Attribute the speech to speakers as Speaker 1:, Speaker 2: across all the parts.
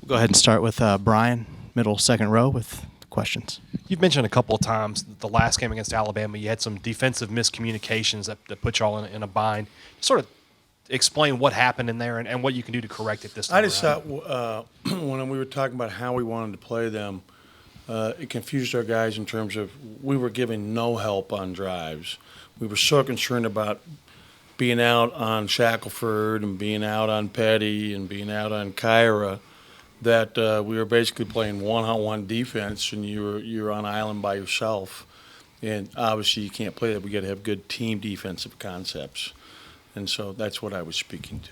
Speaker 1: Go ahead and start with Brian, middle second row with questions.
Speaker 2: You've mentioned a couple of times the last game against Alabama, you had some defensive miscommunications that put y'all in a bind. Sort of explain what happened in there and what you can do to correct it this time
Speaker 3: I just
Speaker 2: around.
Speaker 3: thought when we were talking about how we wanted to play them, it confused our guys in terms of we were giving no help on drives. We were so concerned about being out on Shackelford and being out on Petty and being out on Kyra that we were basically playing one-on-one defense, and you're on island by yourself. And obviously you can't play that. We got to have good team defensive concepts. And so that's what I was speaking to.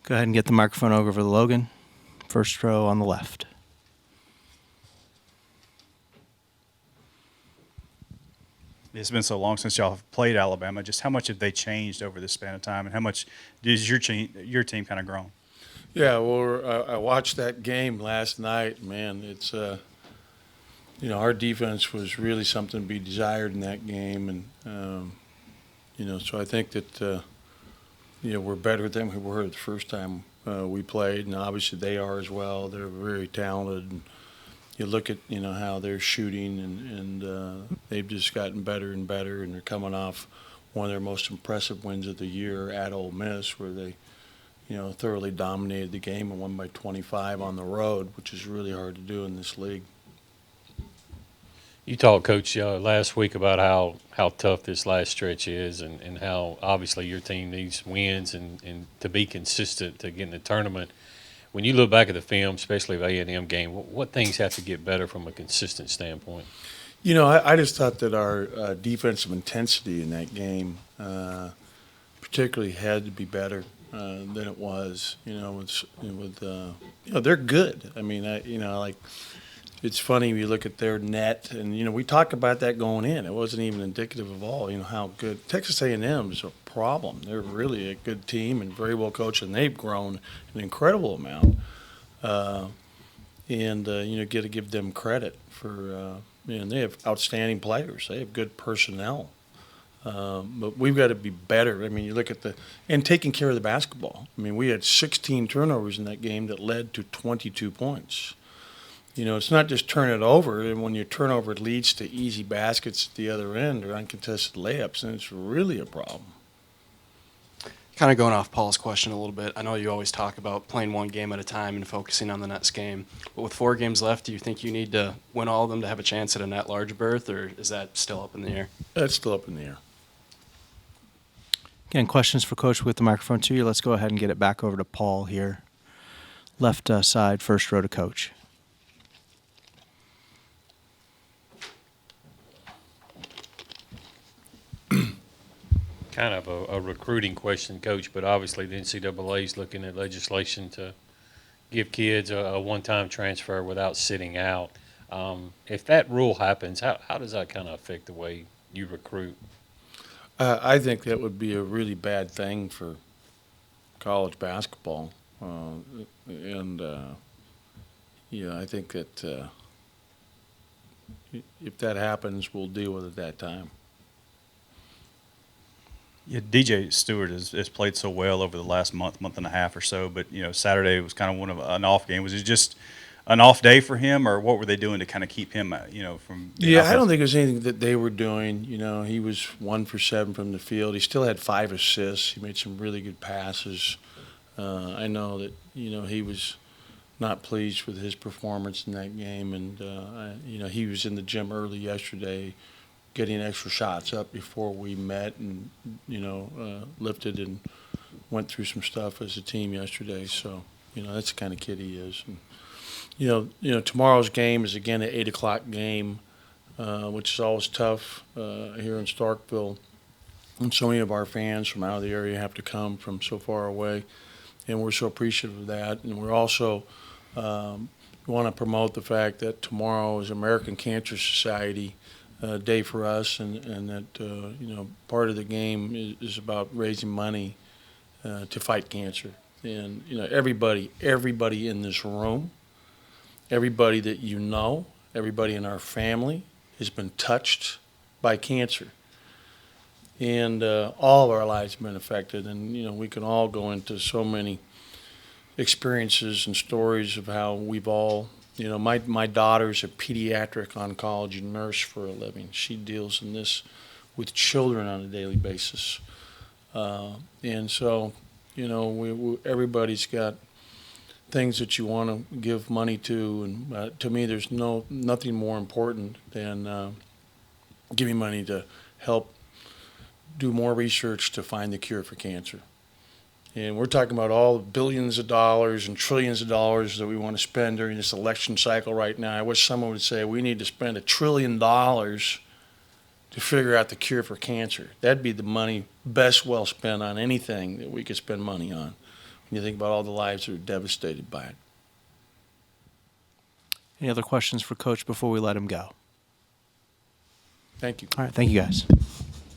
Speaker 1: Go ahead and get the microphone over for Logan, first row on the left.
Speaker 4: It's been so long since y'all have played Alabama. Just how much have they changed over this span of time, and how much has your team kind of grown?
Speaker 3: Yeah, well, I watched that game last night. Man, it's our defense was really something to be desired in that game, and so I think that we're better than we were the first time we played, and obviously they are as well. They're very talented. And you look at how they're shooting, and they've just gotten better and better, and they're coming off one of their most impressive wins of the year at Ole Miss, where they thoroughly dominated the game and won by 25 on the road, which is really hard to do in this league.
Speaker 5: You talked, Coach, last week about how tough this last stretch is and how obviously your team needs wins and to be consistent to get in the tournament. When you look back at the film, especially the A&M game, what things have to get better from a consistent standpoint?
Speaker 3: I just thought that our defensive intensity in that game particularly had to be better than it was. They're good. I mean, it's funny when you look at their net, and we talked about that going in. It wasn't even indicative of all how good Texas A&M is a problem. They're really a good team and very well coached, and they've grown an incredible amount. Got to give them credit for. They have outstanding players. They have good personnel. But we've got to be better. I mean, you look at and taking care of the basketball. I mean, we had 16 turnovers in that game that led to 22 points. It's not just turn it over, and when your turnover leads to easy baskets at the other end or uncontested layups, then it's really a problem.
Speaker 6: Kind of going off Paul's question a little bit, I know you always talk about playing one game at a time and focusing on the next game. But with 4 games left, do you think you need to win all of them to have a chance at a net large berth, or is that still up in the air?
Speaker 3: That's still up in the air.
Speaker 1: Again, questions for Coach with the microphone to you. Let's go ahead and get it back over to Paul here. Left side, first row to Coach.
Speaker 5: Kind of a recruiting question, Coach, but obviously the NCAA is looking at legislation to give kids a one-time transfer without sitting out. If that rule happens, how does that kind of affect the way you recruit?
Speaker 3: I think that would be a really bad thing for college basketball. I think that if that happens, we'll deal with it at that time.
Speaker 4: Yeah, DJ Stewart has played so well over the last month and a half or so, but Saturday was kind of an off game. Was it just an off day for him, or what were they doing to kind of keep him, from?
Speaker 3: Yeah, I don't think it was anything that they were doing. He was 1 for 7 from the field. He still had 5 assists. He made some really good passes. I know that he was not pleased with his performance in that game, and he was in the gym early yesterday, getting extra shots up before we met, and lifted and went through some stuff as a team yesterday. So that's the kind of kid he is. And, tomorrow's game is again an 8:00 game, which is always tough here in Starkville. And so many of our fans from out of the area have to come from so far away, and we're so appreciative of that. And we're also want to promote the fact that tomorrow is American Cancer Society day for us, and that part of the game is about raising money to fight cancer. And everybody in this room, everybody that everybody in our family has been touched by cancer, and all of our lives have been affected. And we can all go into so many experiences and stories of how we've all, you know, my daughter's a pediatric oncology nurse for a living. She deals in this with children on a daily basis. And so, you know, everybody's got things that you want to give money to, and to me, there's nothing more important than giving money to help do more research to find the cure for cancer. And we're talking about all the billions of dollars and trillions of dollars that we want to spend during this election cycle right now. I wish someone would say we need to spend $1 trillion to figure out the cure for cancer. That'd be the money best well spent on anything that we could spend money on when you think about all the lives that are devastated by it.
Speaker 1: Any other questions for Coach before we let him go?
Speaker 3: Thank you.
Speaker 1: All right, thank you guys.